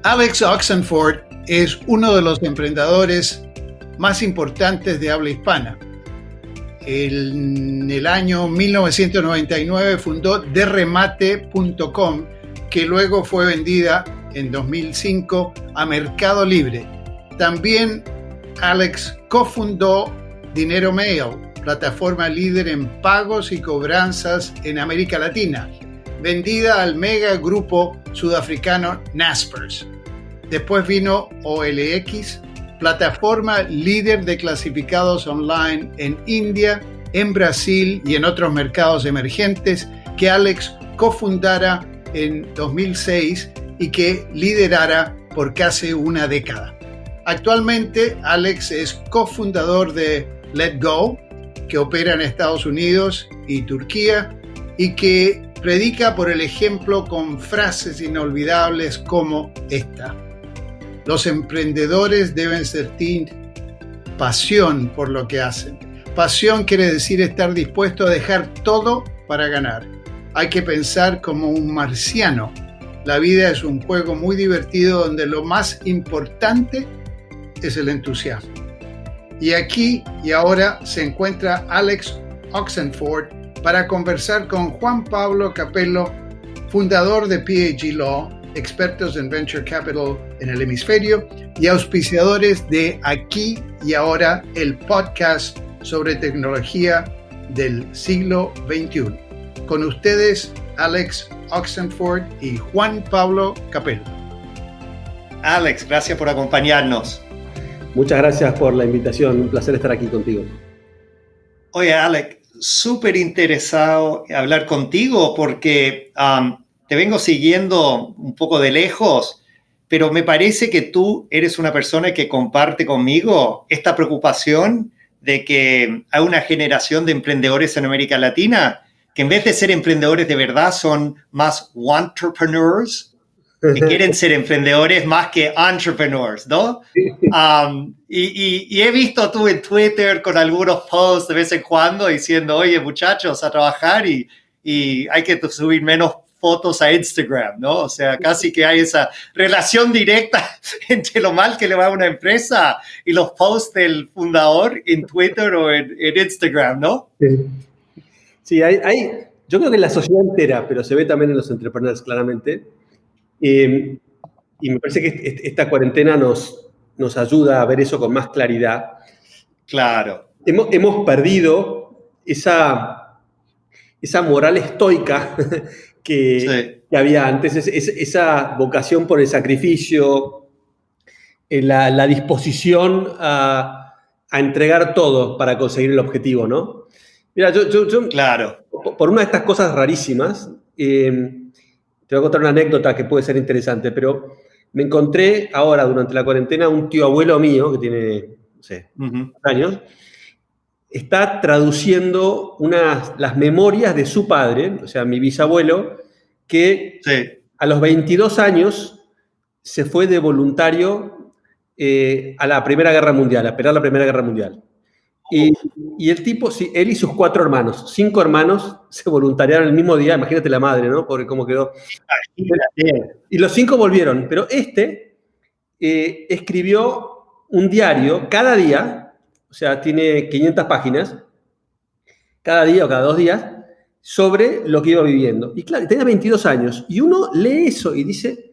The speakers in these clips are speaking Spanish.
Alex Oxenford es uno de los emprendedores más importantes de habla hispana. En el año 1999 fundó derremate.com, que luego fue vendida en 2005 a Mercado Libre. También Alex cofundó Dinero Mail, plataforma líder en pagos y cobranzas en América Latina, vendida al mega grupo sudafricano Naspers. Después vino OLX, plataforma líder de clasificados online en India, en Brasil y en otros mercados emergentes, que Alex cofundara en 2006 y que liderara por casi una década. Actualmente, Alex es cofundador de Letgo, que opera en Estados Unidos y Turquía y que predica por el ejemplo con frases inolvidables como esta: los emprendedores deben sentir pasión por lo que hacen. Pasión quiere decir estar dispuesto a dejar todo para ganar. Hay que pensar como un marciano. La vida es un juego muy divertido donde lo más importante es el entusiasmo. Y aquí y ahora se encuentra Alex Oxenford para conversar con Juan Pablo Capello, fundador de PAG Law, expertos en Venture Capital en el hemisferio y auspiciadores de Aquí y Ahora, el podcast sobre tecnología del siglo XXI. Con ustedes, Alex Oxenford y Juan Pablo Capello. Alex, gracias por acompañarnos. Muchas gracias por la invitación, un placer estar aquí contigo. Oye, Alex, súper interesado en hablar contigo porque te vengo siguiendo un poco de lejos, pero me parece que tú eres una persona que comparte conmigo esta preocupación de que hay una generación de emprendedores en América Latina que en vez de ser emprendedores de verdad son más wantrepreneurs, que quieren ser emprendedores más que entrepreneurs, ¿no? Y he visto tú en Twitter con algunos posts de vez en cuando diciendo, oye, muchachos, a trabajar y hay que subir menos fotos a Instagram, ¿no? O sea, casi que hay esa relación directa entre lo mal que le va a una empresa y los posts del fundador en Twitter o en Instagram, ¿no? Sí, yo creo que en la sociedad entera, pero se ve también en los entrepreneurs claramente. Y me parece que esta cuarentena nos ayuda a ver eso con más claridad. Claro. Hemos perdido esa moral estoica que había antes, esa vocación por el sacrificio, la disposición a entregar todo para conseguir el objetivo, ¿no? Mira, yo claro. Por una de estas cosas rarísimas, te voy a contar una anécdota que puede ser interesante, pero me encontré ahora, durante la cuarentena, un tío abuelo mío, que tiene, no sé, años, está traduciendo las memorias de su padre, o sea, mi bisabuelo, que a los 22 años se fue de voluntario a la Primera Guerra Mundial, a pelear la Primera Guerra Mundial. Y el tipo, sí, él y sus 4 hermanos, 5 hermanos, se voluntariaron el mismo día. Imagínate la madre, ¿no? Porque cómo quedó. Y los 5 volvieron, pero escribió un diario cada día, o sea, tiene 500 páginas, cada día o cada 2 días, sobre lo que iba viviendo. Y claro, tenía 22 años. Y uno lee eso y dice,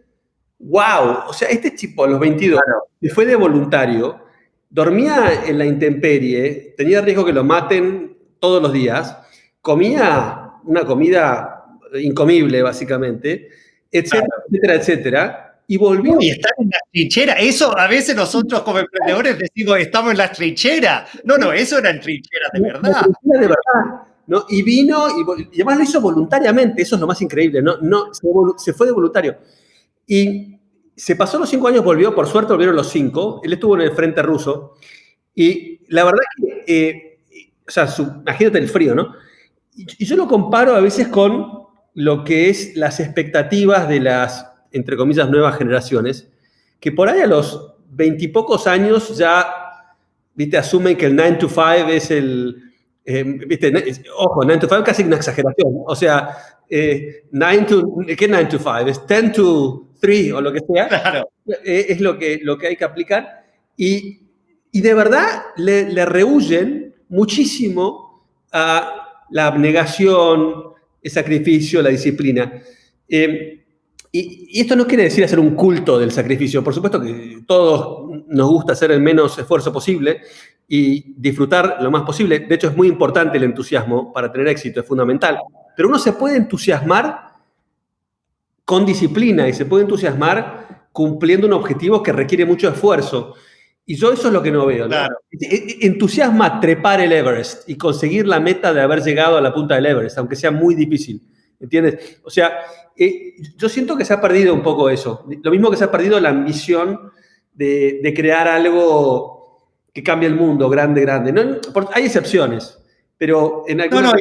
wow, o sea, este tipo a los 22 se fue de voluntario, dormía en la intemperie, tenía riesgo que lo maten todos los días, comía una comida incomible, básicamente, etcétera, etcétera, etcétera, y volvió. Y está en la trinchera. Eso a veces nosotros como emprendedores decimos, estamos en la trinchera. No, eso era en trinchera de verdad. De verdad, ¿no? Y vino, y además lo hizo voluntariamente, eso es lo más increíble, no, se fue de voluntario. Y se pasó los 5 años, volvió, por suerte volvieron los 5, él estuvo en el frente ruso, y la verdad que, o sea, imagínate el frío, ¿no? Y yo lo comparo a veces con lo que es las expectativas de las, entre comillas, nuevas generaciones, que por ahí a los 20 y pocos años ya, viste, asumen que el 9 to 5 es viste, ojo, 9 to 5 casi una exageración, o sea, ¿qué 9 to 5? Es 10 to 3 o lo que sea, claro. Es lo que hay que aplicar. Y de verdad le rehuyen muchísimo a la abnegación, el sacrificio, la disciplina. Y esto no quiere decir hacer un culto del sacrificio. Por supuesto que todos nos gusta hacer el menos esfuerzo posible y disfrutar lo más posible. De hecho, es muy importante el entusiasmo para tener éxito, es fundamental. Pero uno se puede entusiasmar con disciplina y se puede entusiasmar cumpliendo un objetivo que requiere mucho esfuerzo. Y yo eso es lo que no veo, ¿no? Claro. Entusiasma trepar el Everest y conseguir la meta de haber llegado a la punta del Everest, aunque sea muy difícil. ¿Entiendes? O sea, yo siento que se ha perdido un poco eso. Lo mismo que se ha perdido la ambición de crear algo que cambie el mundo, grande. ¿No? Hay excepciones, pero en algunos...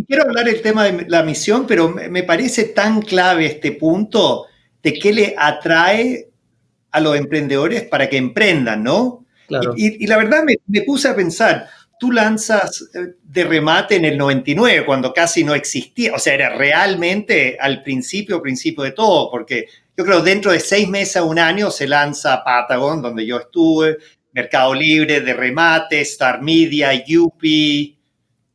Quiero hablar del tema de la misión, pero me parece tan clave este punto de qué le atrae a los emprendedores para que emprendan, ¿no? Claro. Y la verdad me puse a pensar, tú lanzas de remate en el 99, cuando casi no existía, o sea, era realmente al principio de todo, porque yo creo dentro de 6 meses a un año se lanza Patagon, donde yo estuve, Mercado Libre, de remate, Star Media, Yupi,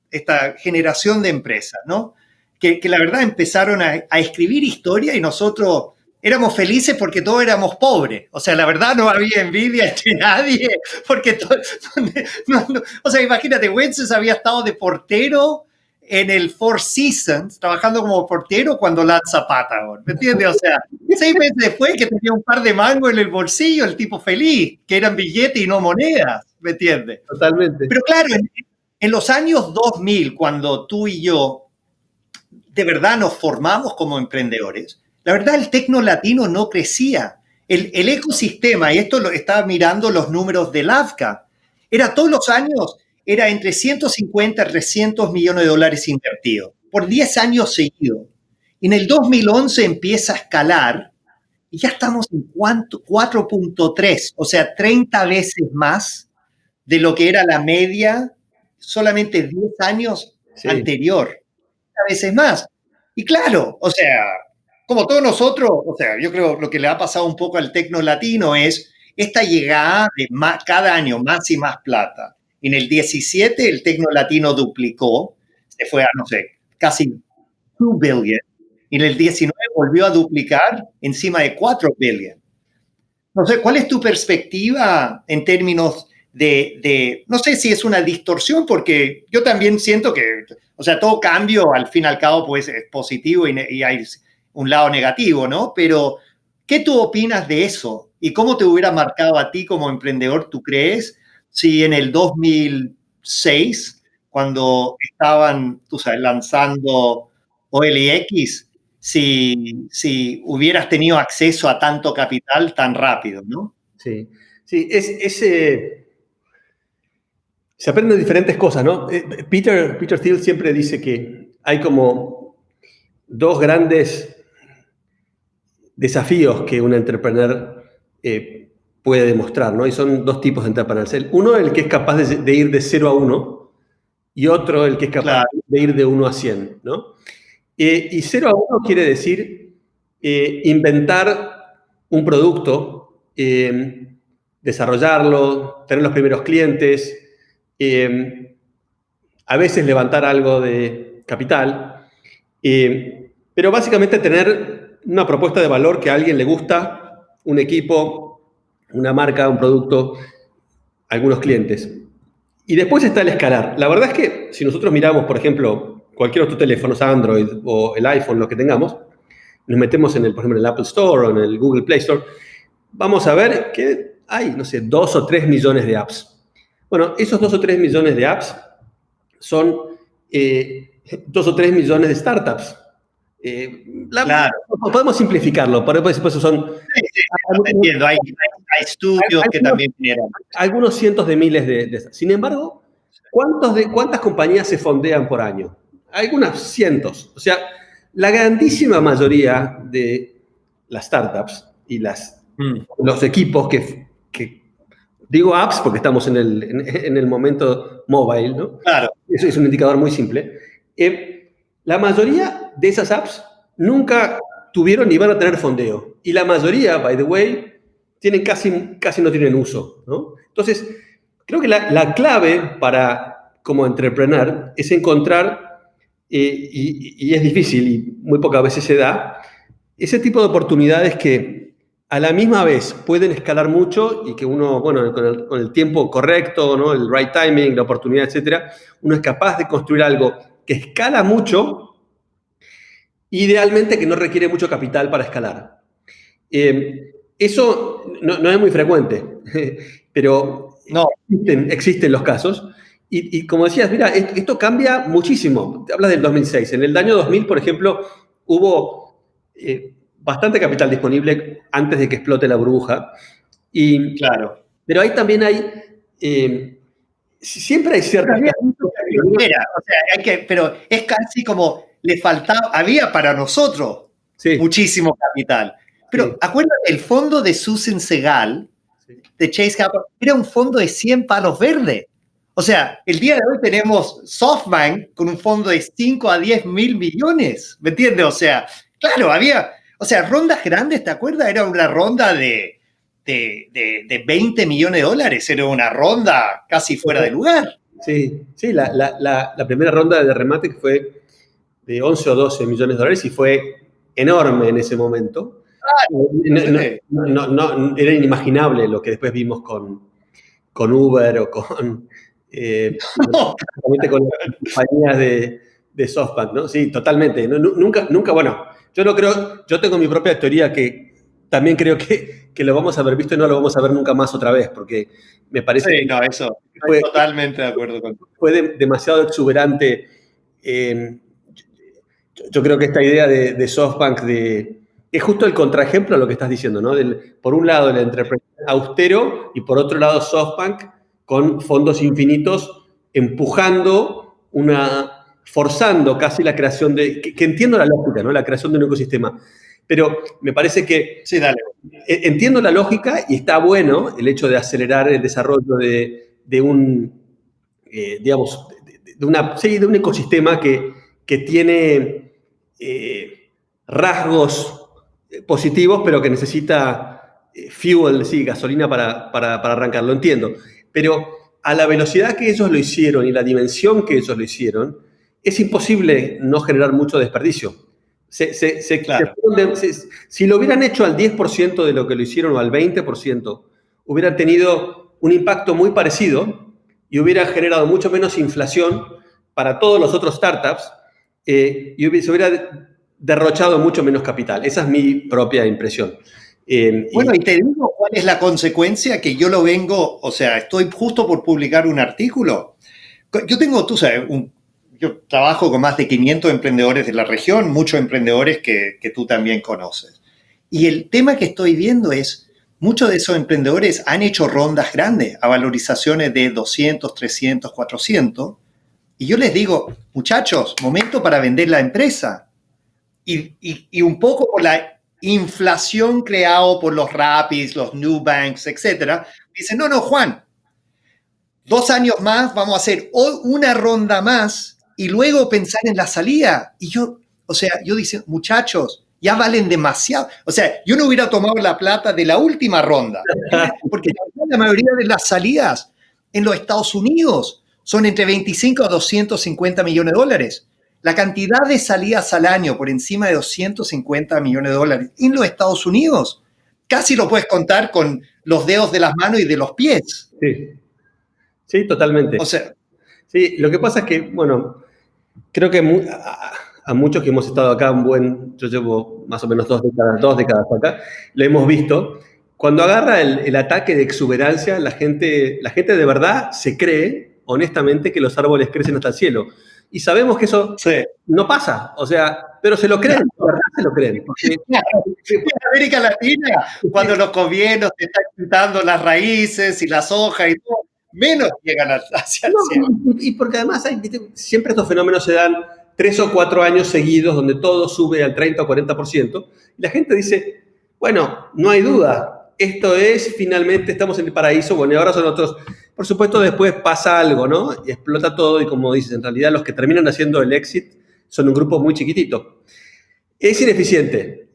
esta generación de empresas, ¿no? Que la verdad empezaron a escribir historia y nosotros éramos felices porque todos éramos pobres. O sea, la verdad no había envidia entre nadie, porque o sea, imagínate, Wences había estado de portero en el Four Seasons, trabajando como portero cuando lanza Patagon, ¿me entiendes? O sea, 6 meses después que tenía un par de mangos en el bolsillo, el tipo feliz, que eran billetes y no monedas, ¿me entiendes? Totalmente. Pero claro, en los años 2000, cuando tú y yo de verdad nos formamos como emprendedores, la verdad el tecno latino no crecía. El ecosistema, y esto lo estaba mirando los números de LAVCA, era todos los años, era entre 150 y 300 millones de dólares invertidos, por 10 años seguidos. En el 2011 empieza a escalar y ya estamos en 4.3, o sea, 30 veces más de lo que era la media solamente 10 años anterior. 30 veces más. Y claro, o sea, como todos nosotros, o sea, yo creo lo que le ha pasado un poco al tecno latino es esta llegada de cada año más y más plata. En el 17 el tecno latino duplicó, se fue a, no sé, casi 2 billion. En el 19 volvió a duplicar encima de 4 billion. No sé, ¿cuál es tu perspectiva en términos no sé si es una distorsión, porque yo también siento que, o sea, todo cambio al fin y al cabo pues es positivo y hay un lado negativo, ¿no? Pero, ¿qué tú opinas de eso? ¿Y cómo te hubiera marcado a ti como emprendedor, tú crees, si en el 2006, cuando estaban, tú sabes, lanzando OLX, si hubieras tenido acceso a tanto capital tan rápido, ¿no? Sí, se aprenden diferentes cosas, ¿no? Peter Thiel siempre dice que hay como 2 grandes desafíos que un entrepreneur puede demostrar, ¿no? Y son 2 tipos de entrepreneurs. Uno, el que es capaz de ir de 0 a 1, y otro, el que es capaz de ir de 1 a 100, ¿no? Y 0 a 1 quiere decir inventar un producto, desarrollarlo, tener los primeros clientes, a veces levantar algo de capital, pero básicamente tener una propuesta de valor que a alguien le gusta, un equipo, una marca, un producto, algunos clientes. Y después está el escalar. La verdad es que si nosotros miramos, por ejemplo, cualquier otro teléfono, Android o el iPhone, lo que tengamos, nos metemos por ejemplo, en el Apple Store o en el Google Play Store, vamos a ver que hay, no sé, 2 o 3 millones de apps. Bueno, esos 2 o 3 millones de apps son 2 o 3 millones de startups. Claro. Podemos simplificarlo, por eso son... Entiendo, hay estudios que también generan. Algunos cientos de miles de... Sin embargo, ¿cuántas compañías se fondean por año? Algunas cientos. O sea, la grandísima mayoría de las startups y los equipos que digo apps porque estamos en el momento mobile, ¿no? Claro. Eso es un indicador muy simple. La mayoría de esas apps nunca tuvieron y van a tener fondeo. Y la mayoría, by the way, casi no tienen uso, ¿no? Entonces, creo que la clave como entrepreneur es encontrar, y es difícil y muy pocas veces se da, ese tipo de oportunidades que a la misma vez pueden escalar mucho y que uno, bueno, con el tiempo correcto, ¿no? El right timing, la oportunidad, etcétera, uno es capaz de construir algo que escala mucho, idealmente que no requiere mucho capital para escalar. Eso no es muy frecuente, pero no. existen los casos. Y como decías, mira, esto cambia muchísimo. Te hablas del 2006. En el año 2000, por ejemplo, hubo bastante capital disponible antes de que explote la burbuja. Claro. Pero ahí también siempre hay cierta... Pero es casi como le faltaba, había para nosotros muchísimo capital. Pero acuérdate, el fondo de Susan Segal, de Chase Capital, era un fondo de 100 palos verdes. O sea, el día de hoy tenemos SoftBank con un fondo de 5 a 10 mil millones. ¿Me entiendes? O sea, claro, rondas grandes, ¿te acuerdas? Era una ronda de 20 millones de dólares. Era una ronda casi fuera de lugar. Sí, la primera ronda de remate fue de 11 o 12 millones de dólares y fue enorme en ese momento. No, era inimaginable lo que después vimos con Uber o con las compañías de SoftBank, ¿no? Sí, totalmente. Nunca, bueno, yo tengo mi propia teoría que también creo que lo vamos a haber visto y no lo vamos a ver nunca más otra vez, porque me parece que eso, estoy totalmente de acuerdo contigo. Fue demasiado exuberante. Yo creo que esta idea de SoftBank es justo el contraejemplo a lo que estás diciendo, ¿no? Por un lado, el entrepreneur austero y por otro lado, SoftBank con fondos infinitos empujando forzando casi la creación que entiendo la lógica, ¿no? La creación de un ecosistema. Pero me parece que... Sí, dale. Entiendo la lógica y está bueno el hecho de acelerar el desarrollo de un ecosistema que tiene rasgos positivos, pero que necesita fuel, gasolina para arrancar, lo entiendo. Pero a la velocidad que ellos lo hicieron y la dimensión que ellos lo hicieron, es imposible no generar mucho desperdicio. Claro. Si lo hubieran hecho al 10% de lo que lo hicieron o al 20%, hubieran tenido un impacto muy parecido y hubiera generado mucho menos inflación para todos los otros startups y se hubiera derrochado mucho menos capital. Esa es mi propia impresión. Bueno, y te digo cuál es la consecuencia que yo estoy justo por publicar un artículo. Yo tengo, tú sabes, yo trabajo con más de 500 emprendedores de la región, muchos emprendedores que tú también conoces. Y el tema que estoy viendo es, muchos de esos emprendedores han hecho rondas grandes a valorizaciones de 200, 300, 400. Y yo les digo, muchachos, momento para vender la empresa. Y un poco por la inflación creada por los Rapis, los Nubanks, etc. Dicen, no, Juan, 2 años más, vamos a hacer una ronda más y luego pensar en la salida. Y yo dice, muchachos, ya valen demasiado. O sea, yo no hubiera tomado la plata de la última ronda, porque la mayoría de las salidas en los Estados Unidos son entre 25 a 250 millones de dólares. La cantidad de salidas al año por encima de 250 millones de dólares en los Estados Unidos, casi lo puedes contar con los dedos de las manos y de los pies. Sí, totalmente. O sea, sí, lo que pasa es que, bueno, creo que a muchos que hemos estado acá yo llevo más o menos 2 décadas acá, lo hemos visto. Cuando agarra el ataque de exuberancia, la gente de verdad se cree, honestamente, que los árboles crecen hasta el cielo. Y sabemos que eso no pasa, pero se lo creen, de verdad se lo creen. Porque en América Latina, cuando los gobiernos te están quitando las raíces y las hojas y todo, menos llegan hacia el cielo. Y porque además siempre estos fenómenos se dan 3 o 4 años seguidos donde todo sube al 30 o 40%. Y la gente dice, bueno, no hay duda, esto es, finalmente estamos en el paraíso, bueno, y ahora son otros. Por supuesto, después pasa algo, ¿no? Y explota todo y como dices, en realidad los que terminan haciendo el exit son un grupo muy chiquitito. Es ineficiente.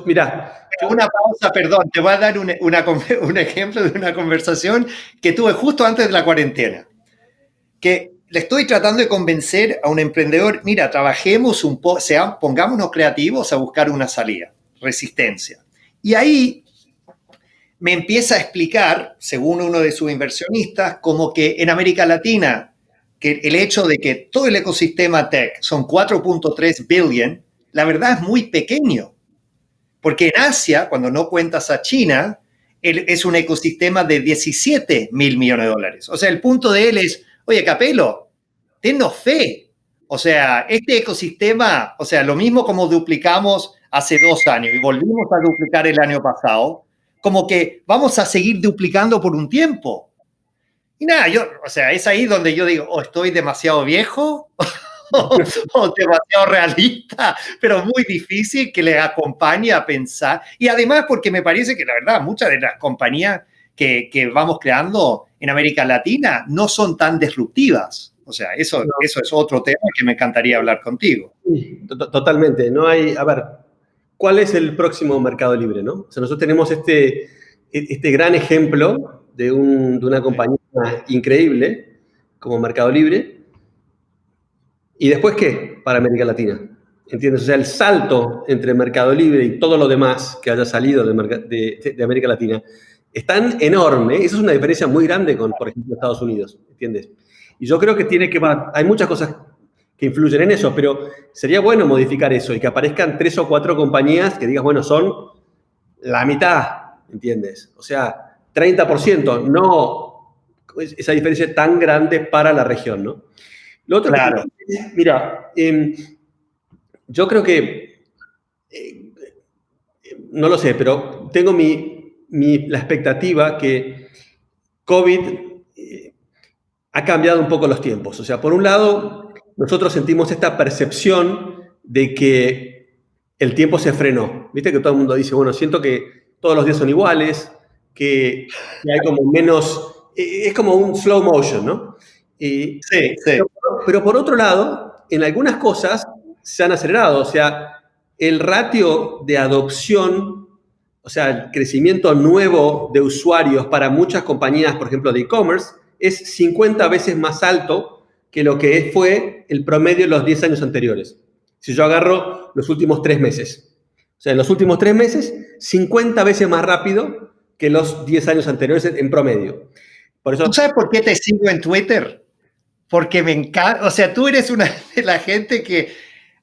Mira. Una pausa, perdón, te voy a dar un ejemplo de una conversación que tuve justo antes de la cuarentena. Que le estoy tratando de convencer a un emprendedor, mira, trabajemos un poco, pongámonos creativos a buscar una salida, resistencia. Y ahí me empieza a explicar, según uno de sus inversionistas, como que en América Latina, que el hecho de que todo el ecosistema tech son 4.3 billion, la verdad es muy pequeño. Porque en Asia, cuando no cuentas a China, es un ecosistema de 17 mil millones de dólares. O sea, el punto de él es, oye, Capello, tennos fe. O sea, este ecosistema, o sea, lo mismo como duplicamos hace 2 años y volvimos a duplicar el año pasado, como que vamos a seguir duplicando por un tiempo. Y nada, o sea, es ahí donde yo digo, o estoy demasiado viejo o demasiado realista, pero muy difícil que le acompañe a pensar. Y además porque me parece que la verdad muchas de las compañías que vamos creando en América Latina no son tan disruptivas. O sea, eso es otro tema que me encantaría hablar contigo. Sí, totalmente. No hay, a ver, ¿cuál es el próximo Mercado Libre, no? O sea, nosotros tenemos este gran ejemplo de una compañía increíble como Mercado Libre. ¿Y después qué para América Latina? ¿Entiendes? O sea, el salto entre Mercado Libre y todo lo demás que haya salido de América Latina es tan enorme. Eso es una diferencia muy grande con, por ejemplo, Estados Unidos, ¿entiendes? Y yo creo que hay muchas cosas que influyen en eso, pero sería bueno modificar eso y que aparezcan 3 o 4 compañías que digas, bueno, son la mitad, ¿entiendes? O sea, 30%, no esa diferencia tan grande para la región, ¿no? Lo otro, claro. Mira, yo creo que, no lo sé, pero tengo la expectativa que COVID ha cambiado un poco los tiempos. O sea, por un lado, nosotros sentimos esta percepción de que el tiempo se frenó. Viste que todo el mundo dice, bueno, siento que todos los días son iguales, que hay como menos, es como un slow motion, ¿no? Sí. Pero por otro lado, en algunas cosas se han acelerado. O sea, el ratio de adopción, o sea, el crecimiento nuevo de usuarios para muchas compañías, por ejemplo, de e-commerce, es 50 veces más alto que lo que fue el promedio en los 10 años anteriores. Si yo agarro los últimos 3 meses. O sea, en los últimos 3 meses, 50 veces más rápido que los 10 años anteriores en promedio. Por eso, ¿tú sabes por qué te sigo en Twitter? Porque me encanta, o sea, tú eres una de la gente que,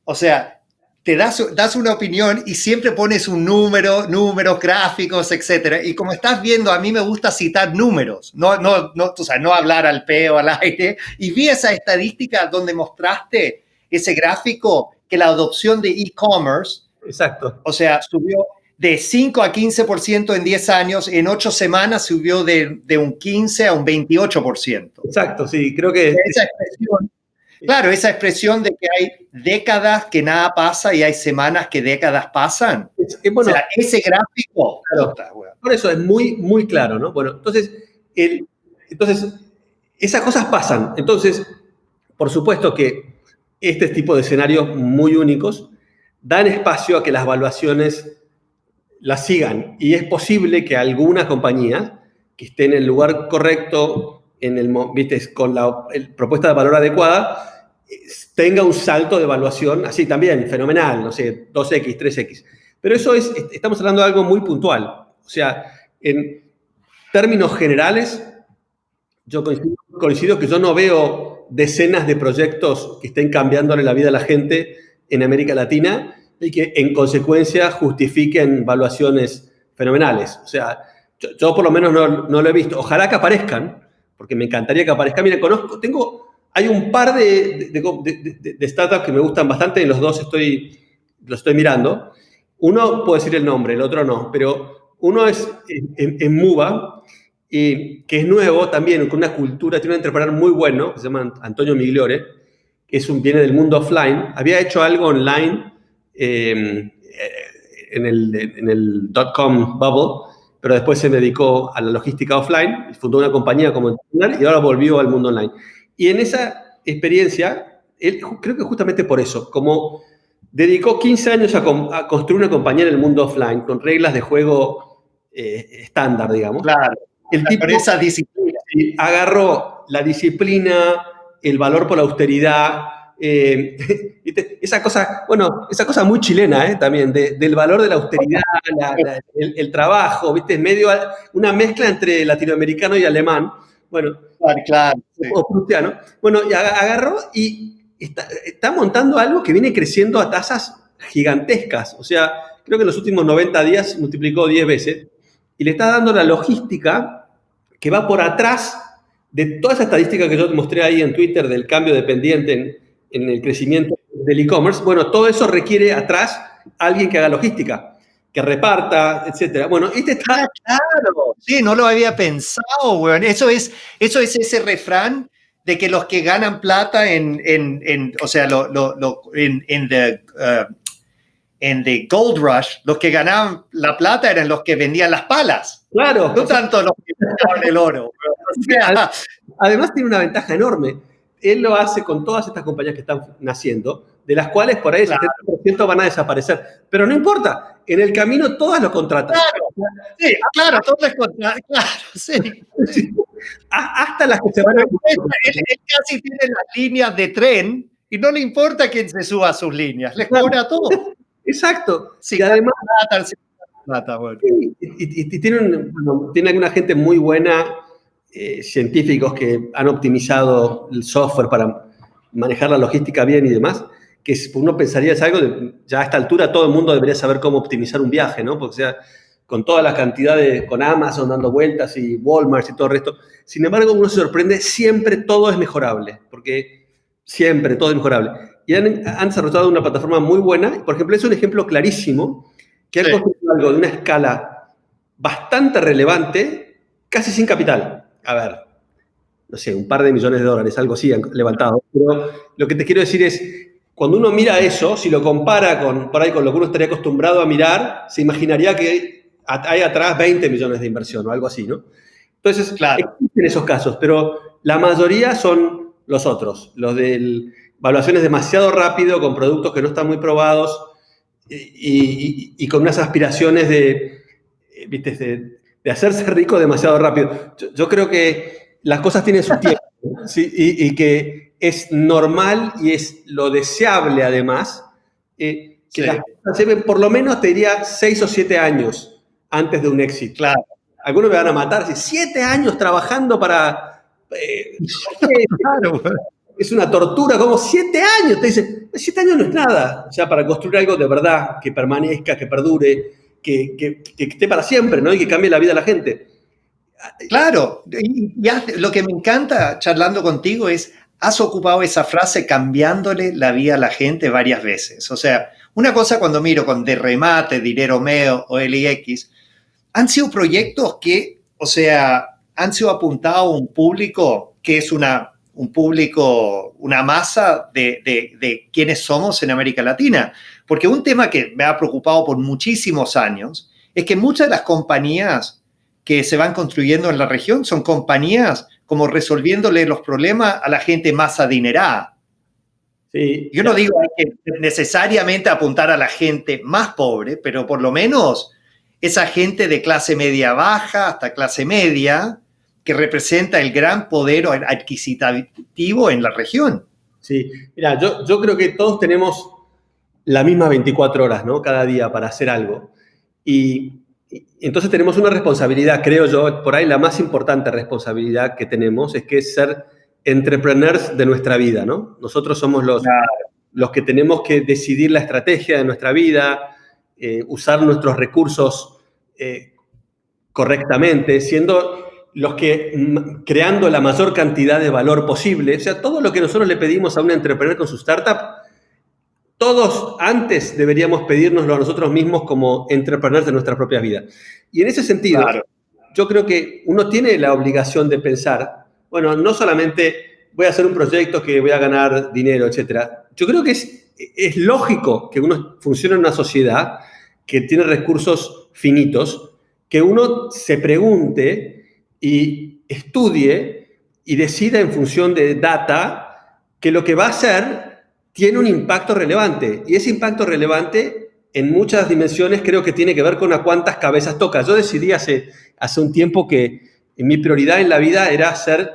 o sea, te das una opinión y siempre pones un números, gráficos, etcétera. Y como estás viendo, a mí me gusta citar números, no hablar al peo, al aire. Y vi esa estadística donde mostraste ese gráfico que la adopción de e-commerce, exacto, o sea, subió de 5 a 15% en 10 años, en 8 semanas subió de un 15 a un 28%. Exacto, sí, creo que... Esa expresión, claro, esa expresión de que hay décadas que nada pasa y hay semanas que décadas pasan. Bueno, o sea, ese gráfico... Claro, por eso es muy, muy claro, ¿no? Bueno, entonces esas cosas pasan. Entonces, por supuesto que este tipo de escenarios muy únicos dan espacio a que las valuaciones las sigan. Y es posible que algunas compañías que estén en el lugar correcto, con la propuesta de valor adecuada, tenga un salto de evaluación así también, fenomenal, no sé, 2X, 3X. Pero eso estamos hablando de algo muy puntual. O sea, en términos generales, yo coincido que yo no veo decenas de proyectos que estén cambiándole la vida a la gente en América Latina y que en consecuencia justifiquen valuaciones fenomenales. O sea, yo por lo menos no lo he visto. Ojalá que aparezcan, porque me encantaría que aparezcan. Mira, hay un par de startups que me gustan bastante, y los dos los estoy mirando. Uno puedo decir el nombre, el otro no, pero uno es en Muba, que es nuevo también, con una cultura, tiene un entrepreneur muy bueno, que se llama Antonio Migliore, que viene del mundo offline. Había hecho algo online en el .com bubble, pero después se dedicó a la logística offline, fundó una compañía como entrepreneur y ahora volvió al mundo online. Y en esa experiencia, creo que justamente por eso, como dedicó 15 años a construir una compañía en el mundo offline con reglas de juego estándar, digamos. Claro, El tipo con esa disciplina. agarró la disciplina, el valor por la austeridad, esa cosa muy chilena también, del valor de la austeridad, el trabajo, ¿viste? Una mezcla entre latinoamericano y alemán, bueno, claro, sí. O prusiano. Bueno, y agarró y está montando algo que viene creciendo a tasas gigantescas. O sea, creo que en los últimos 90 días multiplicó 10 veces y le está dando la logística que va por atrás de toda esa estadística que yo te mostré ahí en Twitter del cambio dependiente en el crecimiento del e-commerce. Bueno, todo eso requiere atrás alguien que haga logística, que reparta, etcétera. Bueno, está... Claro, sí, no lo había pensado, weón. Eso es ese refrán de que los que ganan plata en the Gold Rush, los que ganaban la plata eran los que vendían las palas. Claro. No tanto los que vendían el oro. O sea, además tiene una ventaja enorme. Él lo hace con todas estas compañías que están naciendo, de las cuales por ahí el 70% van a desaparecer. Pero no importa, en el camino todas lo contratan. Claro, sí, claro, todas las contratan, claro, sí. Hasta las que se van a... Él casi tiene las líneas de tren y no le importa quién se suba a sus líneas, les cobra todo. Exacto. Sí, y además... plata, bueno. Y tiene alguna gente muy buena, científicos que han optimizado el software para manejar la logística bien y demás, que uno pensaría es algo de, ya a esta altura todo el mundo debería saber cómo optimizar un viaje, ¿no? Porque, o sea, con toda la cantidad con Amazon dando vueltas y Walmart y todo el resto. Sin embargo, uno se sorprende, siempre todo es mejorable, porque siempre todo es mejorable. Y han desarrollado una plataforma muy buena. Por ejemplo, es un ejemplo clarísimo que han construido algo de una escala bastante relevante, casi sin capital. A ver, no sé, un par de millones de dólares, algo así han levantado. Pero lo que te quiero decir es, cuando uno mira eso, si lo compara con lo que uno estaría acostumbrado a mirar, se imaginaría que hay atrás 20 millones de inversión o algo así, ¿no? Entonces, existen esos casos, pero la mayoría son los otros, los de evaluaciones demasiado rápido, con productos que no están muy probados y con unas aspiraciones de hacerse rico demasiado rápido. Yo creo que las cosas tienen su tiempo, ¿sí? y que es normal y es lo deseable, además, que las cosas lleven por lo menos, te diría, 6 o 7 años antes de un éxito. Claro. Algunos me van a matar, si 7 años trabajando para... claro. Es una tortura, como 7 años. Te dicen, 7 años no es nada. O sea, para construir algo de verdad, que permanezca, que perdure, que esté para siempre, ¿no? Y que cambie la vida de la gente. Claro. Y lo que me encanta charlando contigo es, has ocupado esa frase cambiándole la vida a la gente varias veces. O sea, una cosa cuando miro con De Remate, Dinero Meo o LIX, han sido proyectos que, o sea, han sido apuntados a un público que es una masa de quienes somos en América Latina. Porque un tema que me ha preocupado por muchísimos años es que muchas de las compañías que se van construyendo en la región son compañías como resolviéndole los problemas a la gente más adinerada. Sí, yo no digo que necesariamente apuntar a la gente más pobre, pero por lo menos esa gente de clase media baja hasta clase media que representa el gran poder adquisitivo en la región. Sí, mira, yo creo que todos tenemos las mismas 24 horas, ¿no? Cada día para hacer algo. Y entonces tenemos una responsabilidad, creo yo, por ahí la más importante responsabilidad que tenemos es que es ser entrepreneurs de nuestra vida, ¿no? Nosotros somos los que tenemos que decidir la estrategia de nuestra vida, usar nuestros recursos correctamente, siendo los que creando la mayor cantidad de valor posible. O sea, todo lo que nosotros le pedimos a un entrepreneur con su startup, todos antes deberíamos pedírnoslo a nosotros mismos como entrepreneurs de nuestra propia vida. Y en ese sentido, yo creo que uno tiene la obligación de pensar, bueno, no solamente voy a hacer un proyecto que voy a ganar dinero, etcétera. Yo creo que es lógico que uno funcione en una sociedad que tiene recursos finitos, que uno se pregunte y estudie y decida en función de data que lo que va a hacer tiene un impacto relevante. Y ese impacto relevante, en muchas dimensiones, creo que tiene que ver con a cuántas cabezas toca. Yo decidí hace un tiempo que mi prioridad en la vida era ser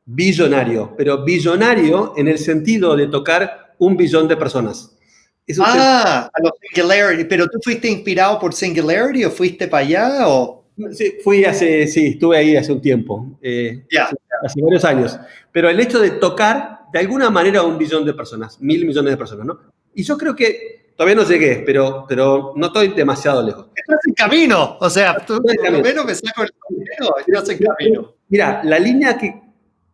billonario, pero billonario en el sentido de tocar 1 billón de personas. A los Singularity. ¿Pero tú fuiste inspirado por Singularity o fuiste para allá? O? Sí, estuve ahí hace un tiempo, hace varios años. Pero el hecho de tocar, de alguna manera, 1 billón de personas, 1.000 millones de personas, ¿no? Y yo creo que todavía no llegué, pero no estoy demasiado lejos. Estás en camino. O sea, tú por lo menos me saco el camino, estás en camino. Mira, la línea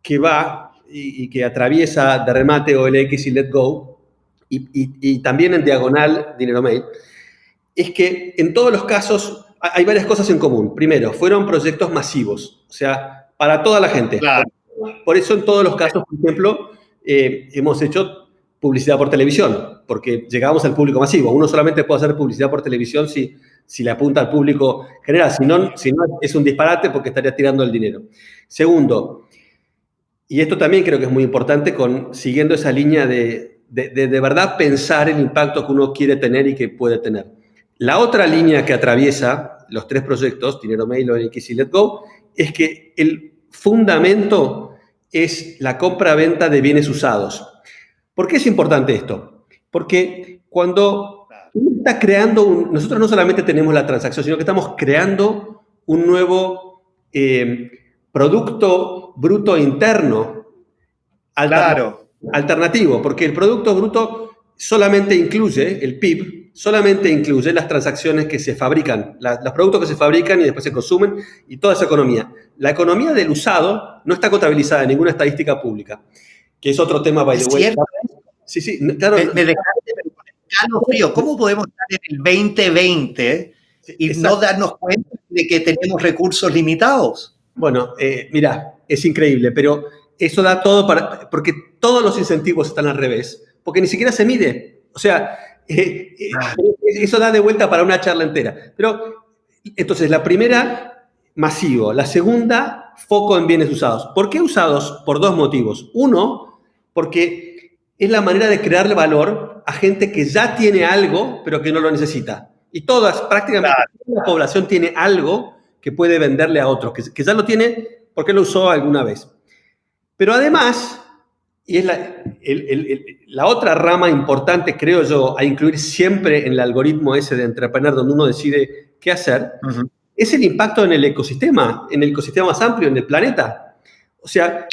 que va y que atraviesa de remate OLX y Let Go, y también en diagonal Dinero Mail, es que en todos los casos hay varias cosas en común. Primero, fueron proyectos masivos, o sea, para toda la gente. Claro. Por eso en todos los casos, por ejemplo, hemos hecho publicidad por televisión, porque llegamos al público masivo. Uno solamente puede hacer publicidad por televisión si le apunta al público general. Si no, es un disparate porque estaría tirando el dinero. Segundo, y esto también creo que es muy importante, siguiendo esa línea de verdad pensar el impacto que uno quiere tener y que puede tener. La otra línea que atraviesa los 3 proyectos, Dinero Mail, OLX y Let Go, es que el fundamento es la compra-venta de bienes usados. ¿Por qué es importante esto? Porque cuando uno está creando, nosotros no solamente tenemos la transacción, sino que estamos creando un nuevo producto bruto interno alternativo, porque el producto bruto solamente incluye, el PIB, solamente incluye las transacciones que se fabrican, los productos que se fabrican y después se consumen y toda esa economía. La economía del usado no está contabilizada en ninguna estadística pública, que es otro tema, by the way. Sí, claro. Me dejaste con el cano frío. ¿Cómo podemos estar en el 2020 y no darnos cuenta de que tenemos recursos limitados? Bueno, mira, es increíble, pero eso da todo porque todos los incentivos están al revés, porque ni siquiera se mide. O sea, eso da de vuelta para una charla entera. Pero, entonces, la primera, masivo. La segunda, foco en bienes usados. ¿Por qué usados? Por 2 motivos. Uno, porque es la manera de crearle valor a gente que ya tiene algo, pero que no lo necesita. Y prácticamente toda la población tiene algo que puede venderle a otros, que ya lo tiene porque lo usó alguna vez. Pero además, y es la otra rama importante, creo yo, a incluir siempre en el algoritmo ese de Entrepreneur, donde uno decide qué hacer, es el impacto en el ecosistema más amplio, en el planeta. O sea,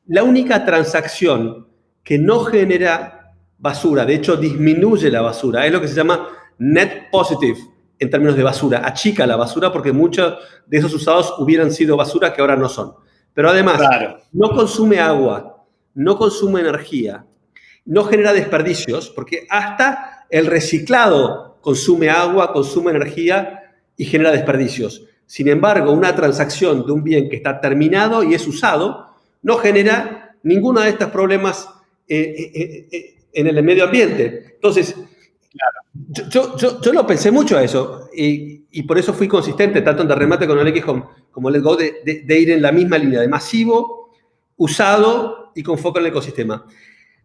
la única transacción que no genera basura, de hecho disminuye la basura, es lo que se llama net positive en términos de basura. Achica la basura porque muchos de esos usados hubieran sido basura que ahora no son. Pero además, no consume agua, no consume energía, no genera desperdicios, porque hasta el reciclado consume agua, consume energía y genera desperdicios. Sin embargo, una transacción de un bien que está terminado y es usado no genera ninguno de estos problemas en el medio ambiente. Entonces, yo lo pensé mucho a eso y por eso fui consistente, tanto en de remate con OLX como Let Go, de ir en la misma línea de masivo, usado y con foco en el ecosistema.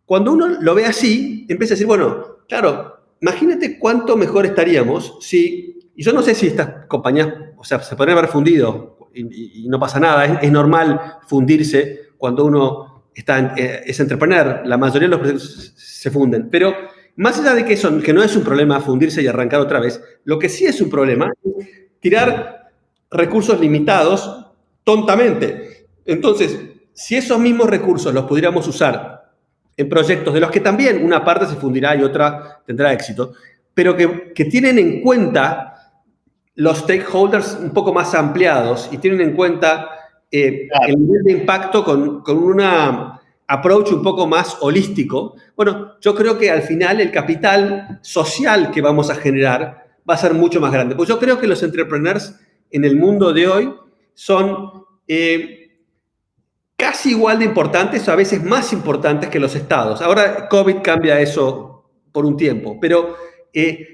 Cuando uno lo ve así, empieza a decir, bueno, claro, imagínate cuánto mejor estaríamos si, y yo no sé si estas compañías, o sea, se podrían haber fundido y no pasa nada, es normal fundirse cuando uno es entrepreneur, la mayoría de los proyectos se funden, pero más allá de que no es un problema fundirse y arrancar otra vez, lo que sí es un problema es tirar recursos limitados tontamente. Entonces, si esos mismos recursos los pudiéramos usar en proyectos de los que también una parte se fundirá y otra tendrá éxito, pero que tienen en cuenta los stakeholders un poco más ampliados y tienen en cuenta el nivel de impacto con una approach un poco más holístico, bueno, yo creo que al final el capital social que vamos a generar va a ser mucho más grande. Pues yo creo que los entrepreneurs en el mundo de hoy son casi igual de importantes, o a veces más importantes que los estados. Ahora COVID cambia eso por un tiempo, pero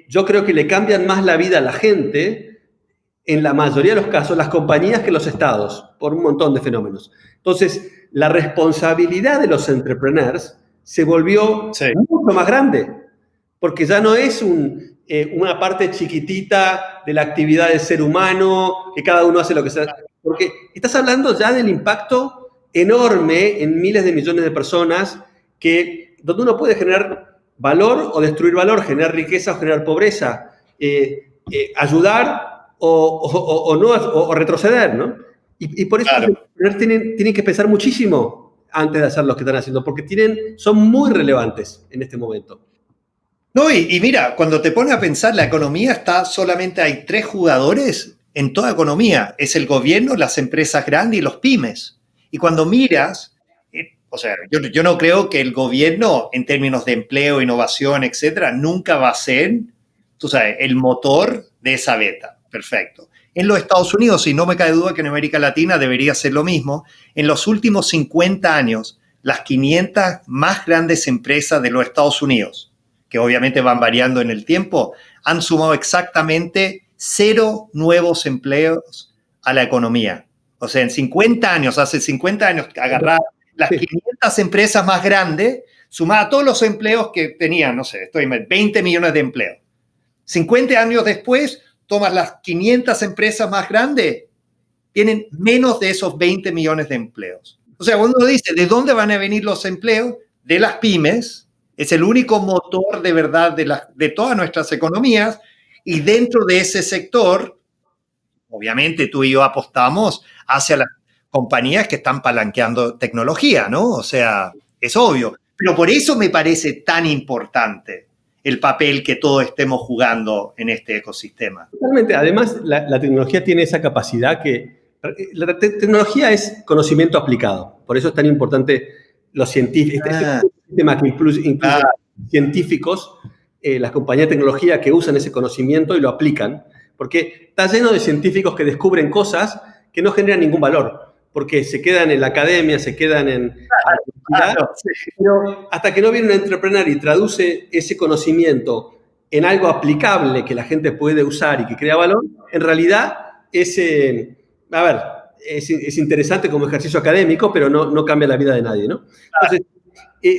yo creo que le cambian más la vida a la gente, en la mayoría de los casos, las compañías que los estados, por un montón de fenómenos. Entonces, la responsabilidad de los entrepreneurs se volvió mucho más grande, porque ya no es una parte chiquitita de la actividad del ser humano, que cada uno hace lo que sea, porque estás hablando ya del impacto enorme en miles de millones de personas, donde uno puede generar valor o destruir valor, generar riqueza o generar pobreza, ayudar o no, o retroceder, ¿no? Y por eso tienen que pensar muchísimo antes de hacer lo que están haciendo, porque son muy relevantes en este momento. No, y mira, cuando te pones a pensar, la economía solamente hay 3 jugadores en toda economía. Es el gobierno, las empresas grandes y los pymes. Y cuando miras, o sea, yo no creo que el gobierno, en términos de empleo, innovación, etcétera, nunca va a ser, tú sabes, el motor de esa beta. Perfecto. En los Estados Unidos, y no me cabe duda que en América Latina debería ser lo mismo, en los últimos 50 años, las 500 más grandes empresas de los Estados Unidos, que obviamente van variando en el tiempo, han sumado exactamente 0 nuevos empleos a la economía. O sea, en 50 años, hace 50 años, agarrar las 500 empresas más grandes, sumar a todos los empleos que tenían, no sé, 20 millones de empleos. 50 años después, tomas las 500 empresas más grandes, tienen menos de esos 20 millones de empleos. O sea, cuando uno dice, ¿de dónde van a venir los empleos? De las pymes. Es el único motor de verdad de todas nuestras economías, y dentro de ese sector, obviamente tú y yo apostamos hacia las compañías que están palanqueando tecnología, ¿no? O sea, es obvio. Pero por eso me parece tan importante el papel que todos estemos jugando en este ecosistema. Totalmente. Además, la tecnología tiene esa capacidad la tecnología es conocimiento aplicado. Por eso es tan importante los científicos. Tema que incluye científicos, las compañías de tecnología que usan ese conocimiento y lo aplican, porque está lleno de científicos que descubren cosas que no generan ningún valor, porque se quedan en la academia, se quedan en la universidad, pero hasta que no viene un entrepreneur y traduce ese conocimiento en algo aplicable que la gente puede usar y que crea valor, en realidad es interesante como ejercicio académico, pero no cambia la vida de nadie, ¿no? Entonces,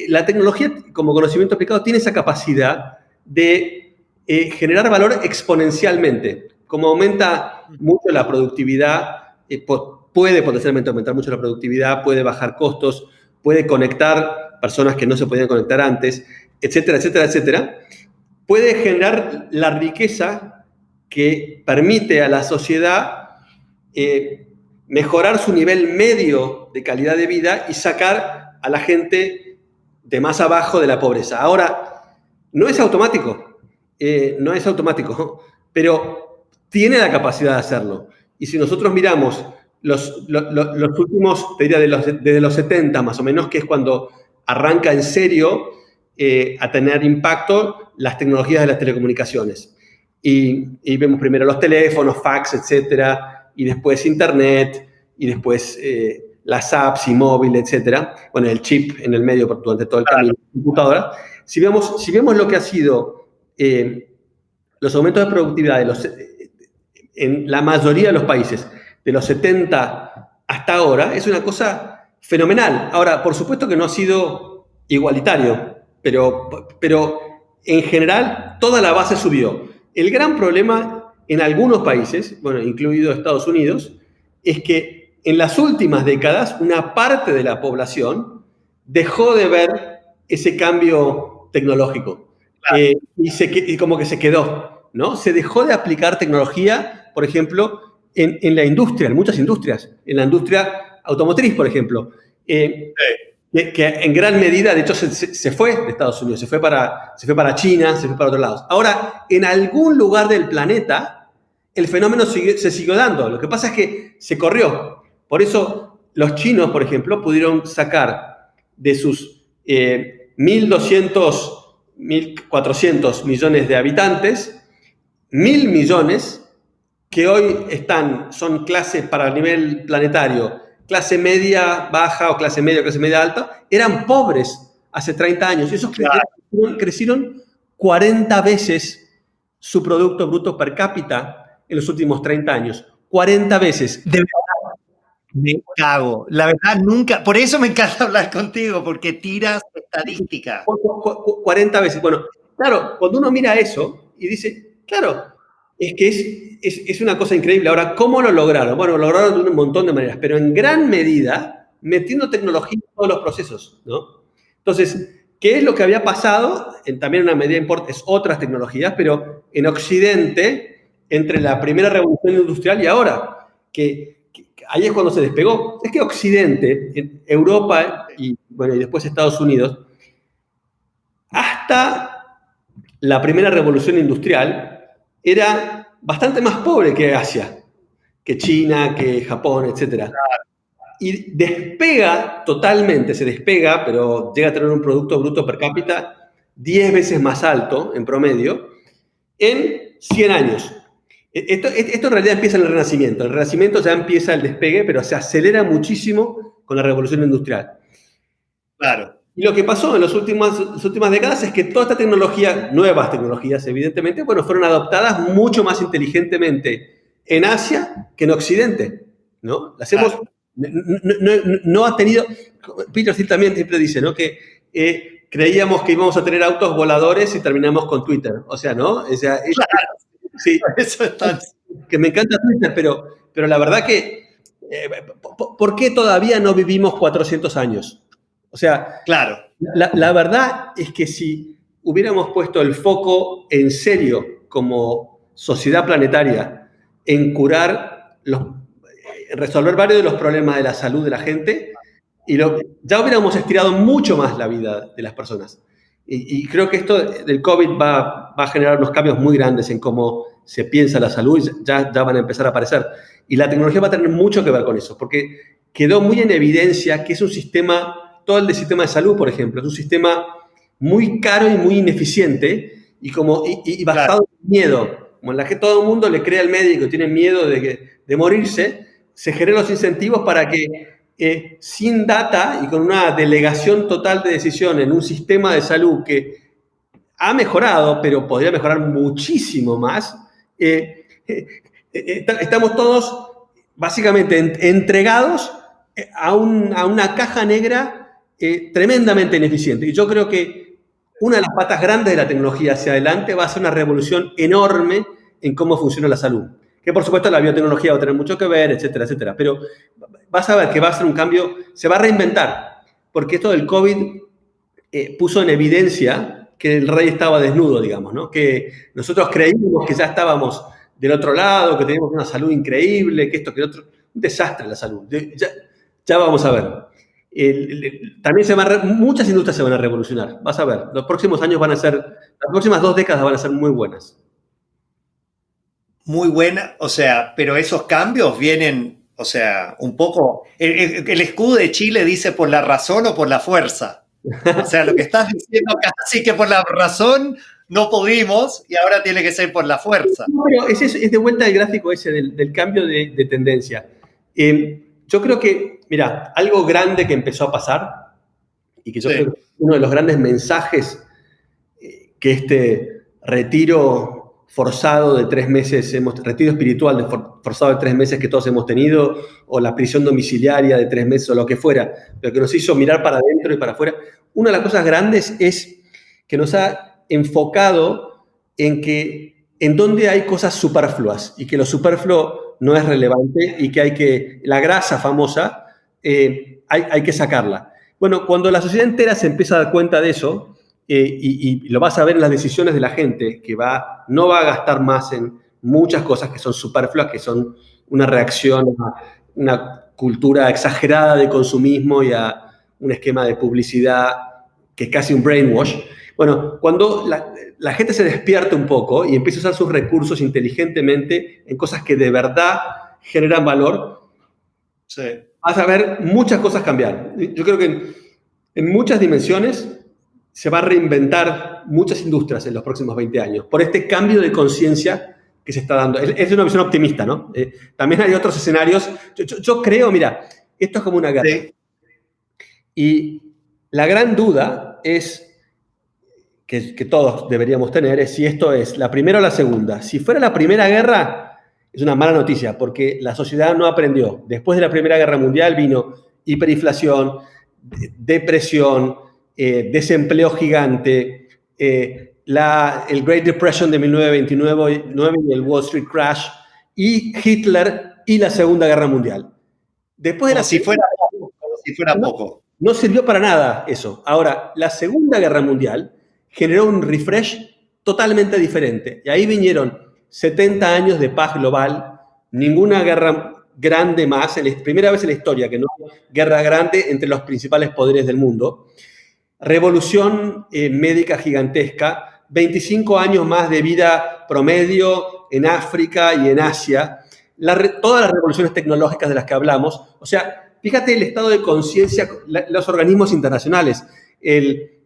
la tecnología como conocimiento aplicado tiene esa capacidad de generar valor exponencialmente. Como aumenta mucho la productividad, puede potencialmente aumentar mucho la productividad, puede bajar costos, puede conectar personas que no se podían conectar antes, etcétera, etcétera, etcétera. Puede generar la riqueza que permite a la sociedad mejorar su nivel medio de calidad de vida y sacar a la gente de más abajo de la pobreza. Ahora, no es automático, pero tiene la capacidad de hacerlo. Y si nosotros miramos los últimos, te diría desde los 70 más o menos, que es cuando arranca en serio a tener impacto las tecnologías de las telecomunicaciones. Y vemos primero los teléfonos, fax, etcétera, y después internet, y después las apps y móvil, etcétera. Bueno, el chip en el medio durante todo el camino, computadora. Si vemos lo que ha sido los aumentos de productividad en la mayoría de los países, de los 70 hasta ahora, es una cosa fenomenal. Ahora, por supuesto que no ha sido igualitario, pero en general toda la base subió. El gran problema en algunos países, bueno, incluido Estados Unidos, es que en las últimas décadas una parte de la población dejó de ver ese cambio tecnológico. Claro. Y como que se quedó, ¿no? Se dejó de aplicar tecnología, por ejemplo, en la industria, en muchas industrias. En la industria automotriz, por ejemplo. Que en gran medida, de hecho, se fue de Estados Unidos, se fue para China, se fue para otros lados. Ahora, en algún lugar del planeta, el fenómeno se siguió dando. Lo que pasa es que se corrió. Por eso, los chinos, por ejemplo, pudieron sacar de sus 1.200, 1.400 millones de habitantes, 1.000 millones que hoy son clases para el nivel planetario, clase media baja o clase media alta, eran pobres hace 30 años. Y esos crecieron 40 veces su Producto Bruto Per Cápita en los últimos 30 años. 40 veces. Me cago. La verdad, nunca. Por eso me encanta hablar contigo, porque tiras estadística. 40 veces. Bueno, claro, cuando uno mira eso y dice, claro, es que es una cosa increíble. Ahora, ¿cómo lo lograron? Bueno, lo lograron de un montón de maneras, pero en gran medida metiendo tecnología en todos los procesos, ¿no? Entonces, ¿qué es lo que había pasado? También en una medida importante, es otras tecnologías, pero en Occidente, entre la primera revolución industrial y ahora, que ahí es cuando se despegó. Es que Occidente, en Europa y, bueno, y después Estados Unidos, hasta la primera revolución industrial, era bastante más pobre que Asia, que China, que Japón, etc. Y despega totalmente, se despega, pero llega a tener un Producto Bruto Per cápita 10 veces más alto en promedio en 100 años. Esto en realidad empieza en el Renacimiento. El Renacimiento ya empieza el despegue, pero se acelera muchísimo con la Revolución Industrial. Claro. Y lo que pasó en las últimas décadas es que toda esta tecnología, nuevas tecnologías evidentemente, bueno, fueron adoptadas mucho más inteligentemente en Asia que en Occidente, ¿no? Las hemos, no ha tenido, Peter Thiel también siempre dice, ¿no? Que creíamos que íbamos a tener autos voladores y terminamos con Twitter, o sea, ¿no? O sea, sí, eso está. Que me encanta Twitter, pero la verdad que, ¿por qué todavía no vivimos 400 años? O sea, claro. La verdad es que si hubiéramos puesto el foco en serio como sociedad planetaria en resolver varios de los problemas de la salud de la gente, ya hubiéramos estirado mucho más la vida de las personas. Y creo que esto del COVID va a generar unos cambios muy grandes en cómo se piensa la salud y ya van a empezar a aparecer. Y la tecnología va a tener mucho que ver con eso, porque quedó muy en evidencia que es un sistema, todo el sistema de salud, por ejemplo, es un sistema muy caro y muy ineficiente y basado en miedo. Como en la que todo el mundo le cree al médico, tiene miedo de morirse, se generan los incentivos para que sin data y con una delegación total de decisión en un sistema de salud que ha mejorado, pero podría mejorar muchísimo más, estamos todos básicamente entregados a una caja negra tremendamente ineficiente. Y yo creo que una de las patas grandes de la tecnología hacia adelante va a ser una revolución enorme en cómo funciona la salud. Que por supuesto la biotecnología va a tener mucho que ver, etcétera, etcétera. Pero vas a ver que va a ser un cambio, se va a reinventar. Porque esto del COVID puso en evidencia que el rey estaba desnudo, digamos, ¿no? Que nosotros creímos que ya estábamos del otro lado, que teníamos una salud increíble, que esto, que otro. Un desastre la salud. Ya vamos a ver. También muchas industrias se van a revolucionar. Vas a ver, los próximos años las próximas 2 décadas van a ser muy buenas. Muy buena, o sea, pero esos cambios vienen, o sea, un poco. El escudo de Chile dice por la razón o por la fuerza. O sea, lo que estás diciendo casi que por la razón no pudimos y ahora tiene que ser por la fuerza. Pero es de vuelta el gráfico ese del cambio de tendencia. Yo creo que, mira, algo grande que empezó a pasar y que yo creo que uno de los grandes mensajes que este retiro forzado de 3 meses, retiro espiritual forzado de 3 meses que todos hemos tenido, o la prisión domiciliaria de 3 meses o lo que fuera, pero que nos hizo mirar para adentro y para afuera, una de las cosas grandes es que nos ha enfocado en dónde hay cosas superfluas y que lo superfluo no es relevante y que la grasa famosa hay que sacarla. Bueno, cuando la sociedad entera se empieza a dar cuenta de eso, y lo vas a ver en las decisiones de la gente, que no va a gastar más en muchas cosas que son superfluas, que son una reacción a una cultura exagerada de consumismo y a un esquema de publicidad que es casi un brainwash. Bueno, cuando la gente se despierta un poco y empieza a usar sus recursos inteligentemente en cosas que de verdad generan valor, vas a ver muchas cosas cambiar. Yo creo que en muchas dimensiones se va a reinventar muchas industrias en los próximos 20 años por este cambio de conciencia que se está dando. Es una visión optimista, ¿no? También hay otros escenarios. Yo creo, mira, esto es como una guerra. Sí. Y la gran duda es que todos deberíamos tener es si esto es la primera o la segunda. Si fuera la primera guerra, Es una mala noticia porque la sociedad no aprendió. Después de la Primera Guerra Mundial vino hiperinflación, depresión, desempleo gigante, el Great Depression de 1929 y el Wall Street Crash, y Hitler y la Segunda Guerra Mundial. Después de como si fuera poco. No sirvió para nada eso. Ahora, la Segunda Guerra Mundial generó un refresh totalmente diferente. Y ahí vinieron 70 años de paz global, ninguna guerra grande más, primera vez en la historia que no hay guerra grande entre los principales poderes del mundo, revolución médica gigantesca, 25 años más de vida promedio en África y en Asia, todas las revoluciones tecnológicas de las que hablamos. O sea, fíjate el estado de conciencia, los organismos internacionales, el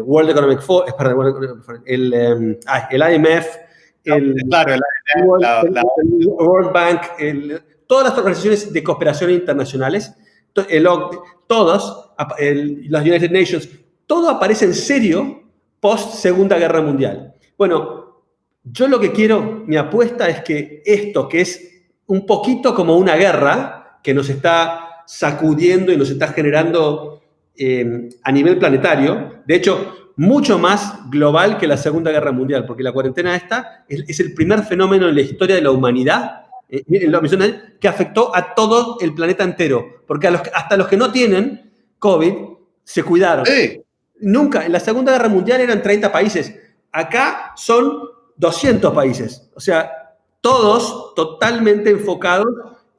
World Economic Forum, el IMF, el World Bank, todas las organizaciones de cooperación internacionales, todas, las United Nations, todo aparece en serio post Segunda Guerra Mundial. Bueno, yo lo que quiero, mi apuesta es que esto, que es un poquito como una guerra, que nos está sacudiendo y nos está generando a nivel planetario, de hecho, mucho más global que la Segunda Guerra Mundial, porque la cuarentena esta es el primer fenómeno en la historia de la humanidad que afectó a todo el planeta entero, porque hasta los que no tienen COVID se cuidaron. Sí. Nunca, en la Segunda Guerra Mundial eran 30 países, acá son 200 países, o sea, todos totalmente enfocados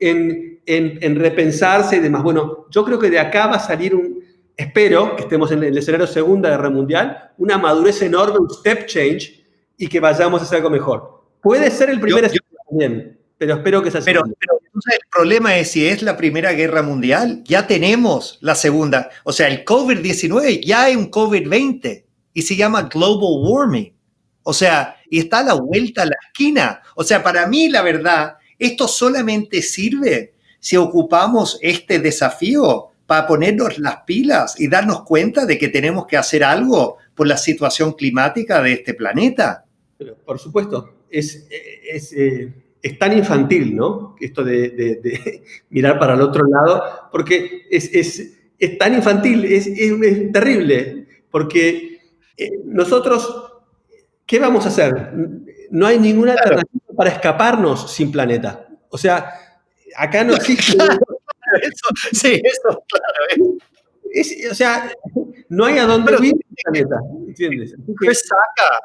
en repensarse y demás. Bueno, yo creo que de acá va a salir espero que estemos en el escenario Segunda Guerra Mundial, una madurez enorme, un step change, y que vayamos a hacer algo mejor. Puede ser el primer escenario también, pero espero que sea así. Pero el problema es, si es la Primera Guerra Mundial, ya tenemos la segunda. O sea, el COVID-19 ya hay un COVID-20 y se llama global warming. O sea, y está a la vuelta a la esquina. O sea, para mí, la verdad, esto solamente sirve si ocupamos este desafío para ponernos las pilas y darnos cuenta de que tenemos que hacer algo por la situación climática de este planeta. Pero, por supuesto, es tan infantil, ¿no? Esto de mirar para el otro lado, porque es tan infantil, es terrible, porque nosotros, ¿qué vamos a hacer? No hay ninguna alternativa para escaparnos sin planeta. O sea, acá no existe... Eso, claro. O sea, no hay a dónde vivir el planeta, ¿entiendes? Chris Sacca,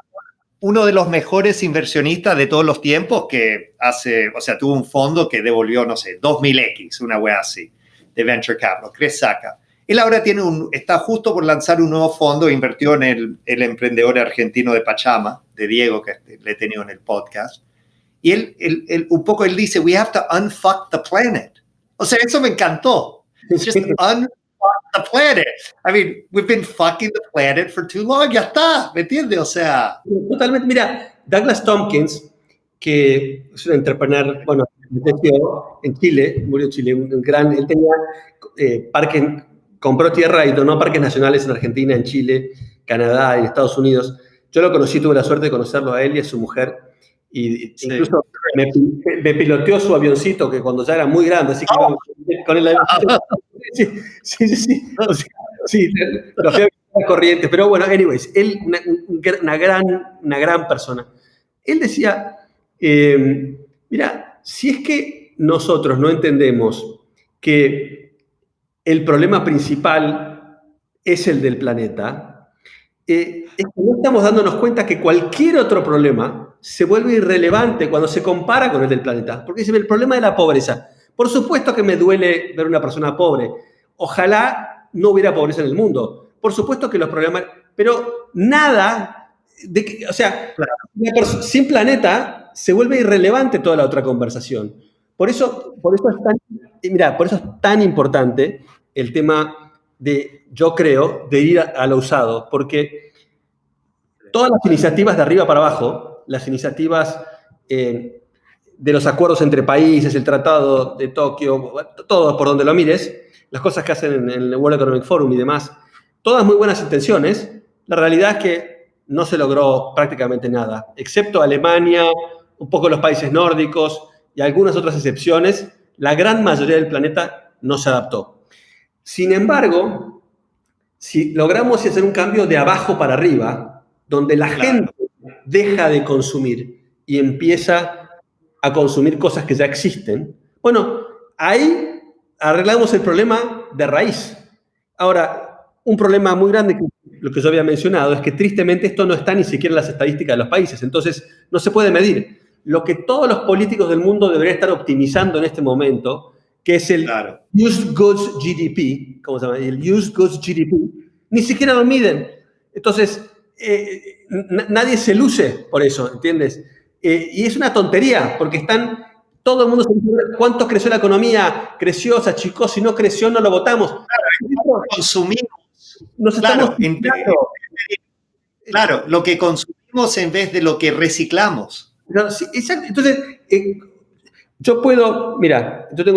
uno de los mejores inversionistas de todos los tiempos, que tuvo un fondo que devolvió, no sé, 2000x, una wea así, de Venture Capital, Chris Sacca. Él ahora está justo por lanzar un nuevo fondo, invirtió en el emprendedor argentino de Pachama, de Diego, que le he tenido en el podcast. Y él dice, we have to unfuck the planet. O sea, eso me encantó. Just unfuck the planet. I mean, we've been fucking the planet for too long. Ya está, ¿me entiendes? O sea... Totalmente. Mira, Douglas Tompkins, que es un entrepreneur, bueno, en Chile, murió en Chile, él tenía compró tierra y donó parques nacionales en Argentina, en Chile, Canadá y Estados Unidos. Yo lo conocí, tuve la suerte de conocerlo a él y a su mujer. Y sí. Incluso me piloteó su avioncito, que cuando ya era muy grande, así que con el avioncito. Sí. O sea, sí, lo fui a corriente. Pero bueno, anyways, él, una gran persona. Él decía, mira, si es que nosotros no entendemos que el problema principal es el del planeta, es que no estamos dándonos cuenta que cualquier otro problema se vuelve irrelevante cuando se compara con el del planeta. Porque dice, el problema de la pobreza. Por supuesto que me duele ver una persona pobre. Ojalá no hubiera pobreza en el mundo. Por supuesto que los problemas... Pero nada... o sea, claro, sin planeta se vuelve irrelevante toda la otra conversación. Por eso es tan importante el tema yo creo, de ir a lo usado. Porque todas las iniciativas de arriba para abajo, las iniciativas de los acuerdos entre países, el Tratado de Tokio, todo por donde lo mires, las cosas que hacen en el World Economic Forum y demás, todas muy buenas intenciones. La realidad es que no se logró prácticamente nada, excepto Alemania, un poco los países nórdicos y algunas otras excepciones, la gran mayoría del planeta no se adaptó. Sin embargo, si logramos hacer un cambio de abajo para arriba, donde la gente deja de consumir y empieza a consumir cosas que ya existen, bueno, ahí arreglamos el problema de raíz. Ahora, un problema muy grande, lo que yo había mencionado, es que tristemente esto no está ni siquiera en las estadísticas de los países, entonces no se puede medir. Lo que todos los políticos del mundo deberían estar optimizando en este momento, que es el Used Goods GDP, ¿cómo se llama? El Used Goods GDP, ni siquiera lo miden. Entonces, nadie se luce por eso, ¿entiendes? Y es una tontería, porque todo el mundo se dice, ¿cuánto creció la economía? Creció, se achicó, si no creció, no lo votamos. Claro, consumimos. Nos estamos claro, lo que consumimos en vez de lo que reciclamos. No, sí, exacto. Entonces, yo tengo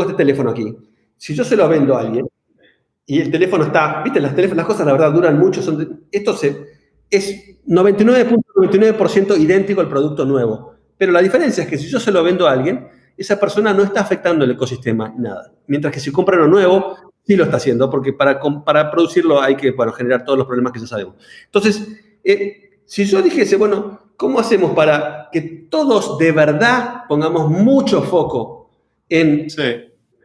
este teléfono aquí. Si yo se lo vendo a alguien y el teléfono está, viste, las cosas la verdad duran mucho. Es 99.99% idéntico al producto nuevo. Pero la diferencia es que si yo se lo vendo a alguien, esa persona no está afectando el ecosistema nada. Mientras que si compra uno nuevo, sí lo está haciendo, porque para producirlo hay que generar todos los problemas que ya sabemos. Entonces, si yo dijese, bueno, ¿cómo hacemos para que todos de verdad pongamos mucho foco en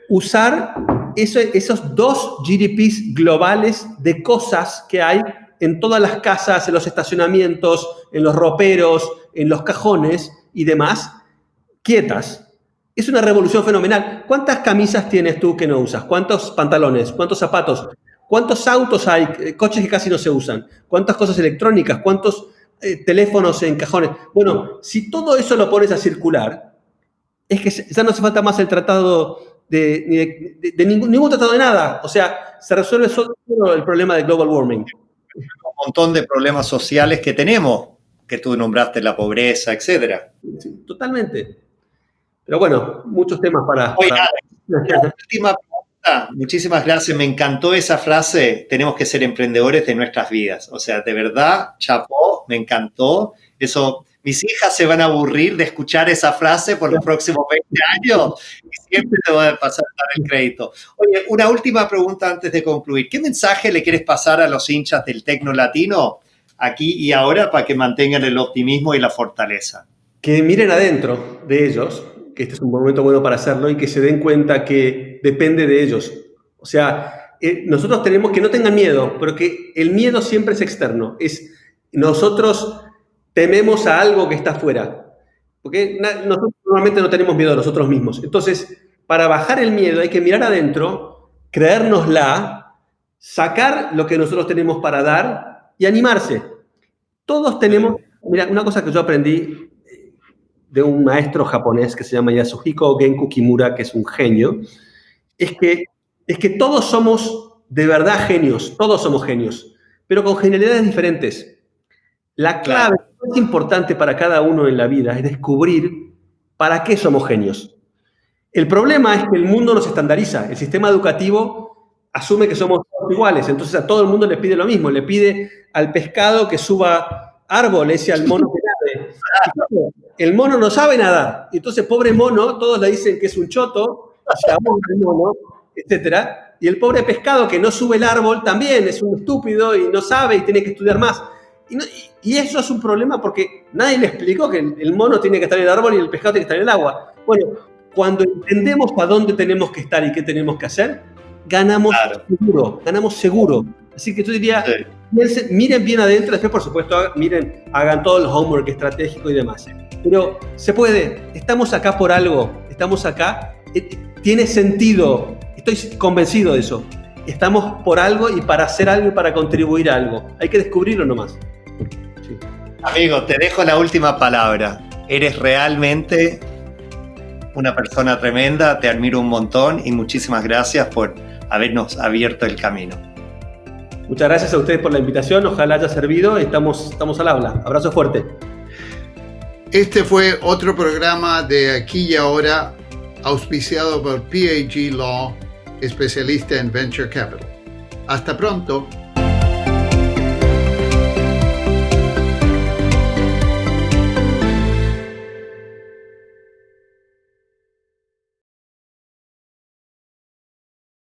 usar esos 2 GDPs globales de cosas que hay en todas las casas, en los estacionamientos, en los roperos, en los cajones y demás, quietas? Es una revolución fenomenal. ¿Cuántas camisas tienes tú que no usas? ¿Cuántos pantalones? ¿Cuántos zapatos? ¿Cuántos autos hay? Coches que casi no se usan. ¿Cuántas cosas electrónicas? ¿Cuántos teléfonos en cajones? Bueno, si todo eso lo pones a circular, es que ya no hace falta más el tratado de ningún tratado de nada. O sea, se resuelve solo el problema de global warming. Un montón de problemas sociales que tenemos, que tú nombraste, la pobreza, etcétera. Sí, totalmente. Pero bueno, muchos temas para... Oye, la última pregunta. Muchísimas gracias. Me encantó esa frase. Tenemos que ser emprendedores de nuestras vidas. O sea, de verdad, chapó, me encantó. Eso, mis hijas se van a aburrir de escuchar esa frase por los próximos 20 años y siempre te voy a pasar el crédito. Oye, una última pregunta antes de concluir. ¿Qué mensaje le quieres pasar a los hinchas del Tecno Latino aquí y ahora para que mantengan el optimismo y la fortaleza? Que miren adentro de ellos, que este es un momento bueno para hacerlo, y que se den cuenta que depende de ellos. O sea, nosotros tenemos que no tengan miedo, pero que el miedo siempre es externo. Nosotros tememos a algo que está afuera, porque nosotros normalmente no tenemos miedo a nosotros mismos. Entonces, para bajar el miedo hay que mirar adentro, creérnosla, sacar lo que nosotros tenemos para dar y animarse. Todos tenemos... Mira, una cosa que yo aprendí de un maestro japonés que se llama Yasuhiko Genku Kimura, que es un genio, es que todos somos de verdad genios, todos somos genios, pero con genialidades diferentes. La clave más importante para cada uno en la vida es descubrir para qué somos genios. El problema es que el mundo nos estandariza, el sistema educativo asume que somos iguales, entonces a todo el mundo le pide lo mismo, le pide al pescado que suba árboles y al mono que nade. El mono no sabe nadar, y entonces pobre mono, todos le dicen que es un choto, se ahoga el mono, etc. Y el pobre pescado que no sube el árbol también es un estúpido y no sabe y tiene que estudiar más. Y eso es un problema porque nadie le explicó que el mono tiene que estar en el árbol y el pescado tiene que estar en el agua. Bueno, cuando entendemos a dónde tenemos que estar y qué tenemos que hacer, ganamos seguro. Así que yo diría, miren bien adentro, después por supuesto hagan todo el homework estratégico y demás. Pero se puede, estamos acá por algo, estamos acá, tiene sentido, estoy convencido de eso. Estamos por algo y para hacer algo y para contribuir a algo. Hay que descubrirlo nomás. Sí. Amigo, te dejo la última palabra. Eres realmente una persona tremenda, te admiro un montón y muchísimas gracias por habernos abierto el camino. Muchas gracias a ustedes por la invitación, ojalá haya servido, estamos al habla. Abrazo fuerte. Este fue otro programa de Aquí y Ahora, auspiciado por PAG Law, especialista en Venture Capital. Hasta pronto.